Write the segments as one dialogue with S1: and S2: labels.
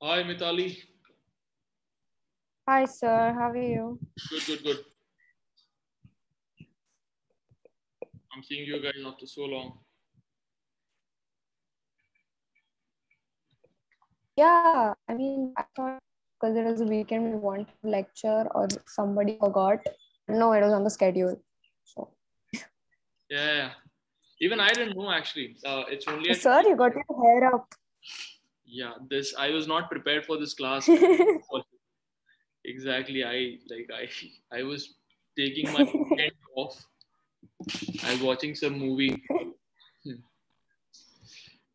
S1: Hi, Mitali.
S2: Hi, sir. How are you?
S1: Good. I'm seeing you guys after so long.
S2: Yeah, I mean, I thought because it was a weekend, we wanted to lecture or somebody forgot. No, it was on the schedule. So,
S1: Yeah. Even I didn't know actually. It's only at
S2: sir, you got your hair up.
S1: yeah. This I was not prepared for this class. Exactly. I was taking my weekend off. I was watching some movie.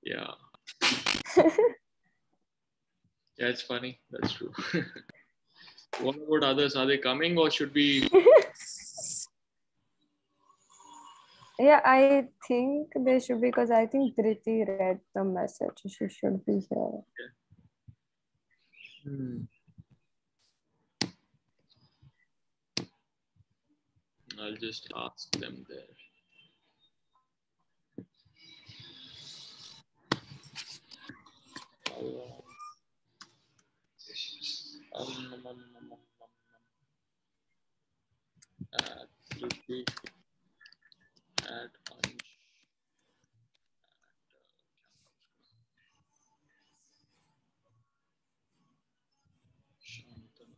S1: Yeah. Yeah, it's funny. That's true. What about others? Are they coming or should we?
S2: Yeah, I think they should be because I think Dhriti read the message. She should be here.
S1: I'll just ask them there. Dhriti at Ansh. Shantan.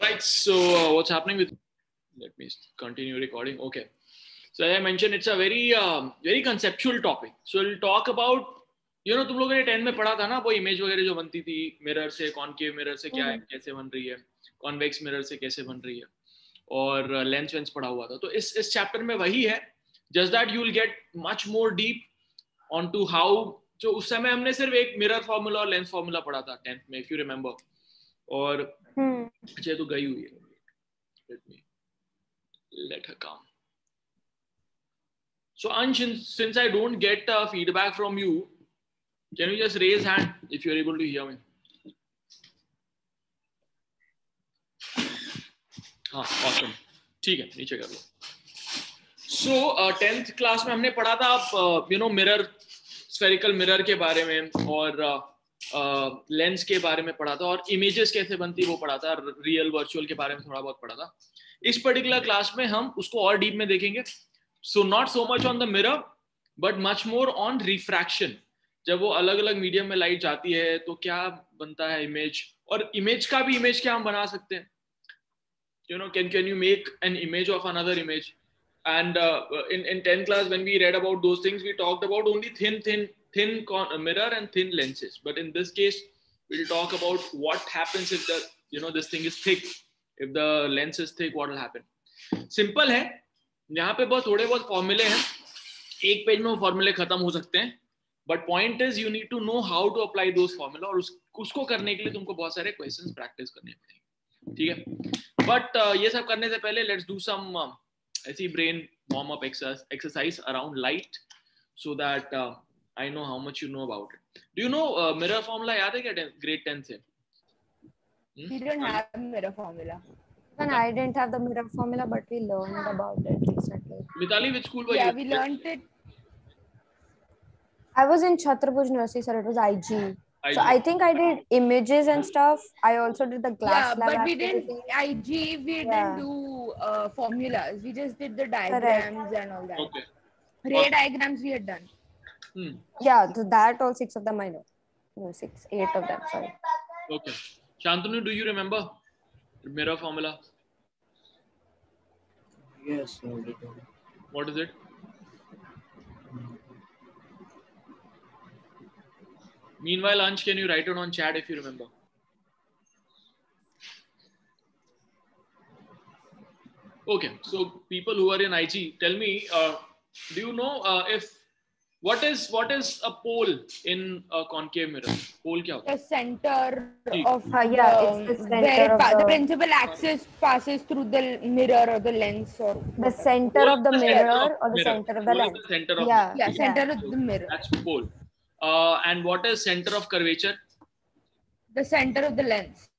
S1: Right. So what's happening with? Let me continue recording. Okay. So as I mentioned, it's a very conceptual topic. So we'll talk about तुम लोगों ने 10 में पढ़ा था ना वो image वगैरह जो बनती थी मिरर से कॉनकेव मिरर से क्या कैसे बन रही है कॉन्वेक्स मिरर से कैसे बन रही है और लेंस वेंस पढ़ा हुआ था तो इस चैप्टर में वही है just that you will get much more deep on to how जो उस समय हमने सिर्फ एक मिरर फार्मूला और लेंस फार्मूला पढ़ा था 10th में इफ यू रिमेंबर और अच्छा तो गई हुई है let me let her come. So Ansh, since I don't get feedback from you, can you just raise hand if you're able to hear me? हाँ, awesome. ठीक है, नीचे कर लो. So 10th क्लास में हमने पढ़ा था मिरर स्फेरिकल मिरर के बारे में और लेंस के बारे में पढ़ा था और इमेजेस कैसे बनती वो पढ़ा था रियल वर्चुअल के बारे में थोड़ा बहुत पढ़ा था इस पर्टिकुलर क्लास में हम उसको और डीप में देखेंगे so not so much on the mirror but much more on refraction जब वो अलग अलग मीडियम में लाइट जाती है तो क्या बनता है इमेज और इमेज का भी इमेज क्या हम बना सकते हैं can you make an image of another image and in 10th class when we read about those things we talked about only thin mirror and thin lenses but in this case we'll talk about what happens if the this thing is thick if the lens is thick what will happen simple है यहाँ पे बस थोड़े बहुत फॉर्मूले हैं एक page में वो फॉर्मूले खत्म हो सकते हैं but point is you need to know how to apply those formula और उसको करने के लिए तुमको बहुत सारे क्वेश्चंस प्रैक्टिस करने पड़ेंगे ठीक है बट ये सब करने से पहले लेट्स डू सम ऐसी brain warm up exercise around light so that I know how much you know about it do you know mirror formula याद है क्या ग्रेड 10 से
S3: We didn't have mirror formula.
S2: And I didn't have the mirror formula, but we learned about it recently.
S1: Mitali, which school were you?
S3: Yeah, we learned it.
S2: I was in Chhatrapur Nursery, sir. It was IG.
S1: IG.
S2: So I think I did images and stuff. I also did the glass
S3: Yeah,
S2: lab
S3: but we
S2: activity.
S3: didn't IG. We didn't do formulas. We just did the diagrams and all that.
S1: Okay.
S3: Ray diagrams we had done.
S2: Yeah, so that all 6 of them I know. No, 6, 8 of them. Sorry.
S1: Okay. Shantanu, do you remember mirror formula?
S4: Yes, I did.
S1: What is it? Meanwhile, Ansh, can you write it on chat if you remember? Okay, so people who are in IG, tell me, do you know if what is a pole in a concave mirror? Pole kya hota hai?
S3: The center of
S2: it's the center of
S3: the principal axis passes through the mirror or the lens or
S2: the center of the mirror or the center of the lens.
S1: The center of
S3: center of the mirror.
S1: That's pole. And what is center of curvature?
S3: The center of the lens.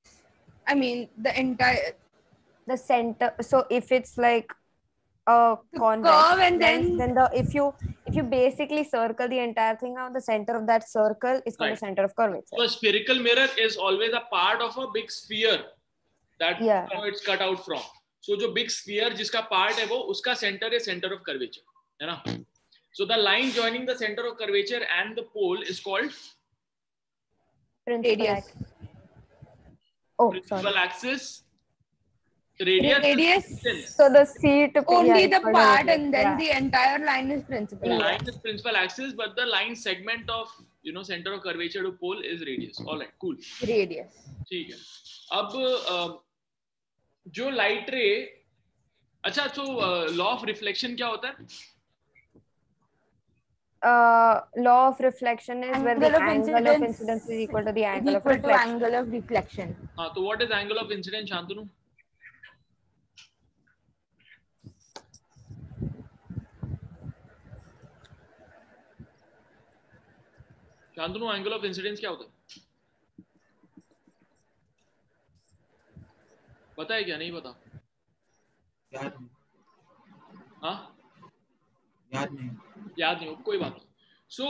S3: I mean, the entire
S2: The center. So if it's like a convex
S3: curve and
S2: lens,
S3: then
S2: if you basically circle the entire thing out, the center of that circle is called
S1: Right.
S2: the center of curvature.
S1: So a spherical mirror is always a part of a big sphere that
S2: Yeah.
S1: it's cut out from. So जो big sphere जिसका part है वो उसका center है center of curvature, है ना? So the line joining the center of curvature and the pole is called
S2: Principal
S3: radius.
S2: axis. Oh,
S1: principal
S2: sorry.
S1: axis. Radius.
S3: Radius.
S2: So the seat
S3: Only the
S2: called
S3: part,
S2: radius.
S3: and then
S2: Yeah.
S3: the entire line is principal.
S1: The
S3: axis.
S1: line is principal axis, but the line segment of center of curvature to pole is radius. All right, cool.
S3: Radius.
S1: ठीक है. अब जो light ray, अच्छा तो law of reflection क्या होता है?
S2: Law of reflection is where the angle of incidence is equal to the angle of reflection.
S3: Angle of reflection.
S1: हाँ, तो what is angle of incidence, Shantanu? Shantanu, angle of incidence क्या होता है? पता है क्या? नहीं पता?
S4: याद नहीं.
S1: हाँ?
S4: याद नहीं.
S1: याद नहीं हो, कोई बात नहीं. सो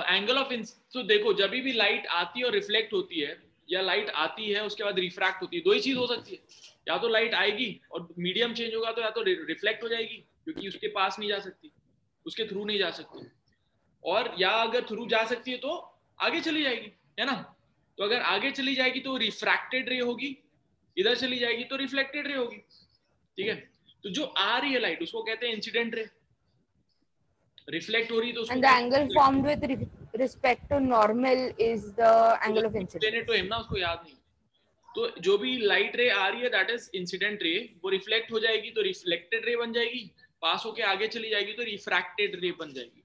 S1: एंगल ऑफ तो देखो, जब भी लाइट आती है और रिफ्लेक्ट होती है, या लाइट आती है उसके बाद रिफ्रैक्ट होती है, दो ही चीज हो सकती है. या तो लाइट आएगी और मीडियम चेंज होगा, तो या तो रिफ्लेक्ट हो जाएगी क्योंकि उसके पास नहीं जा सकती, उसके थ्रू नहीं जा सकती, और या अगर थ्रू जा सकती है तो आगे चली जाएगी, है ना? तो अगर आगे चली जाएगी तो रिफ्रैक्टेड रे होगी, इधर चली जाएगी तो रिफ्लेक्टेड रे होगी. ठीक है. तो जो आ रही है लाइट उसको कहते हैं इंसिडेंट रे. रिफ्लेक्ट हो रही तो
S3: And the angle formed with respect to normal is the angle of incidence.
S1: तो ना उसको याद नहीं. तो जो भी लाइट रे आ रही है दैट इज इंसिडेंट रे, वो रिफ्लेक्ट हो जाएगी तो रिफ्लेक्टेड रे बन जाएगी, पास होके आगे चली जाएगी तो रिफ्रैक्टेड रे बन जाएगी.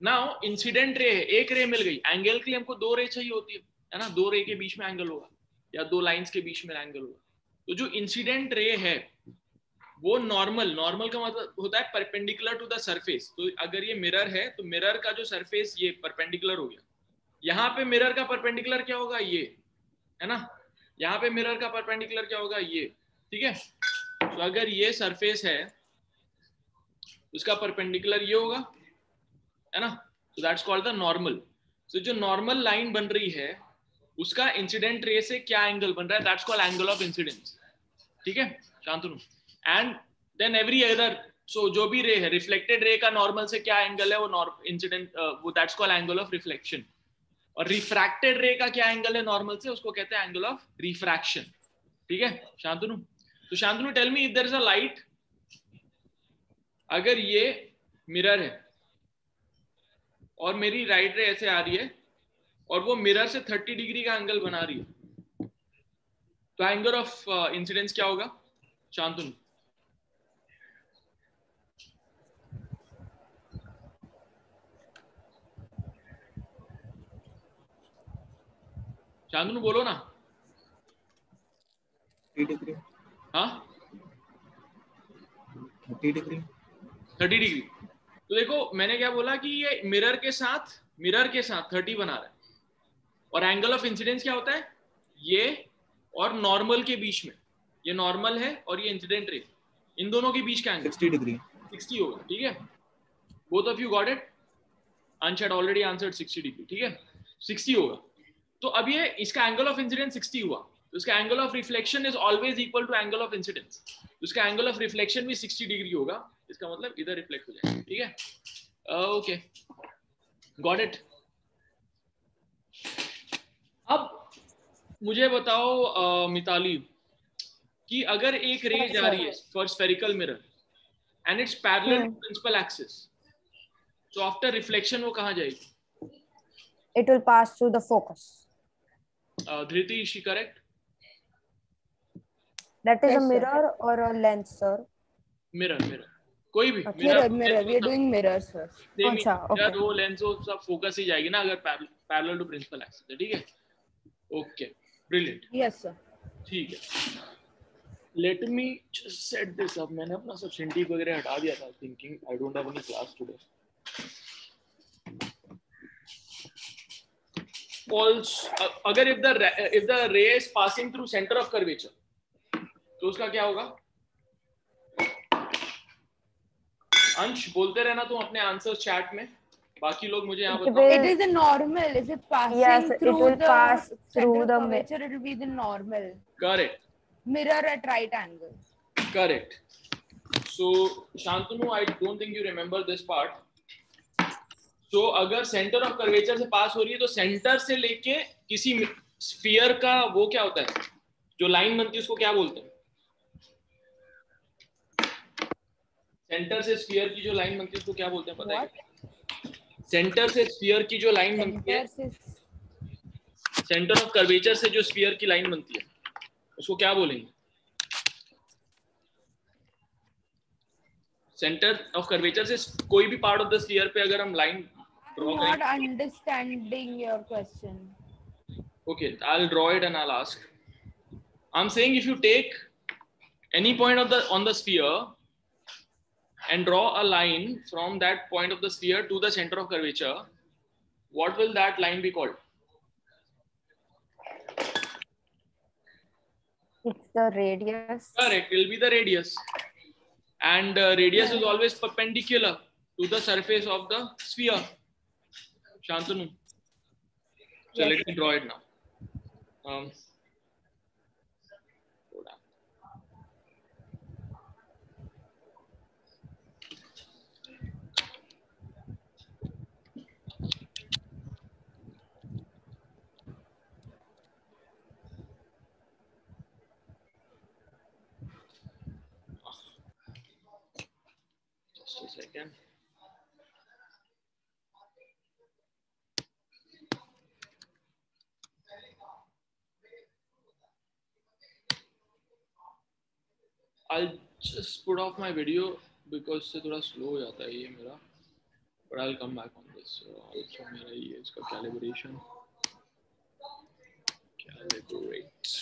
S1: नाउ इंसिडेंट रे है, एक रे मिल गई, एंगल के लिए हमको दो रे चाहिए होती है ना? दो रे के बीच में एंगल होगा या दो लाइंस के बीच में एंगल होगा. तो जो इंसिडेंट रे है वो नॉर्मल का मतलब होता है परपेंडिकुलर टू द सरफेस. तो अगर ये मिरर है तो मिरर का जो सरफेस ये परपेंडिकुलर हो गया. यहाँ पे मिरर का परपेंडिकुलर क्या होगा? ये, है ना? यहाँ पे मिरर का परपेंडिकुलर क्या होगा? ये. ठीक है. तो अगर ये सरफेस है उसका परपेंडिकुलर ये होगा, है ना? तो दैट्स कॉल्ड द नॉर्मल. तो जो नॉर्मल लाइन बन रही है उसका इंसिडेंट रे से क्या एंगल बन रहा है, that's called angle of incidence. ठीक है Shantanu? And then every other, so जो भी रे है, रिफ्लेक्टेड रे का नॉर्मल से क्या एंगल है वो इंसिडेंट, वो that's called angle of reflection. और रिफ्रैक्टेड रे का क्या एंगल है नॉर्मल से, उसको कहते हैं एंगल ऑफ रिफ्रैक्शन. ठीक है शांतनु? तो Shantanu tell me, if there is a light, अगर ये मिरर है और मेरी राइट रे ऐसे आ रही है और वो मिरर से 30 डिग्री का एंगल बना रही है, तो एंगल ऑफ इंसिडेंस क्या होगा शांतनु? शांतनु बोलो ना.
S4: 30 डिग्री.
S1: हाँ
S4: 30 डिग्री.
S1: 30 डिग्री. तो देखो मैंने क्या बोला कि ये मिरर के साथ 30 बना रहा है, और एंगल ऑफ इंसिडेंस क्या होता है? ये और नॉर्मल के बीच में, ये नॉर्मल है और ये इंसिडेंट रे, इन दोनों के बीच का एंगल
S4: 60 डिग्री.
S1: 60 होगा. ठीक है. Both of you got it. अंश हैड ऑलरेडी आंसर्ड 60 डिग्री. ठीक है 60 होगा. तो अब ये इसका एंगल ऑफ इंसिडेंस 60 हुआ, तो इसका angle of reflection is always equal to angle of incidence. तो इसका एंगल ऑफ रिफ्लेक्शन भी 60 डिग्री होगा, इसका मतलब इधर रिफ्लेक्ट हो जाएगा. ठीक है. Okay got it. अब मुझे बताओ मिताली कि अगर एक रे जा रही है for spherical mirror and it's parallel to principal axis, तो आफ्टर रिफ्लेक्शन वो कहाँ जाएगी?
S2: It will pass through the focus.
S1: Dhriti, is she correct?
S2: That is
S3: Yes,
S2: a
S3: sir.
S2: mirror or a lens, sir.
S1: Mirror कोई भी
S3: Mirror. We are doing mirrors first.
S2: अच्छा, okay.
S1: वो lens हो सब focus ही जाएगी ना अगर पैरेलल टू प्रिंसिपल एक्सिस है. ठीक है. Okay brilliant.
S3: Yes, sir.
S1: ठीक है. Let me just set this up. मैंने अपना सब सिंटिक वगैरह हटा दिया था, thinking I don't have any class today. also अगर if the ray is passing through center of curvature, तो उसका क्या होगा? अंश बोलते रहना तुम अपने आंसर चैट में, बाकी लोग मुझे यहाँ बताओ.
S3: It is a normal. Is it passing
S2: Yes, it
S3: through
S2: will
S3: the
S2: pass
S3: center
S2: through
S3: of
S2: the
S3: curvature? It will be the normal.
S1: Correct.
S3: Mirror at right angle.
S1: Correct. So Shantanu, I don't think you remember this part. So अगर centre of curvature से पास हो रही है तो centre से लेके किसी sphere का वो क्या होता है, जो लाइन बनती है उसको क्या बोलते हैं? सेंटर से स्फीयर की जो लाइन बनती है उसको क्या बोलते हैं, पता है? सेंटर से स्फीयर की जो लाइन बनती है, सेंटर ऑफ कर्वेचर से जो स्फीयर की लाइन बनती है उसको क्या बोलेंगे? सेंटर ऑफ कर्वेचर से कोई भी पार्ट ऑफ द स्फीयर पे अगर हम लाइन ड्रॉ करें.
S3: Not understanding your question.
S1: Okay, I'll draw it and I'll ask. I'm saying if you take any point of on the sphere and draw a line from that point of the sphere to the center of curvature, what will that line be called?
S2: It's the radius.
S1: Correct, it will be the radius. And radius is always perpendicular to the surface of the sphere. Shantanu. So let me draw it now. Just a second. I'll just put off my video because से थोड़ा slow हो जाता है ये मेरा, but I'll come back on this. So also मेरा ये इसका calibration. Calibrate.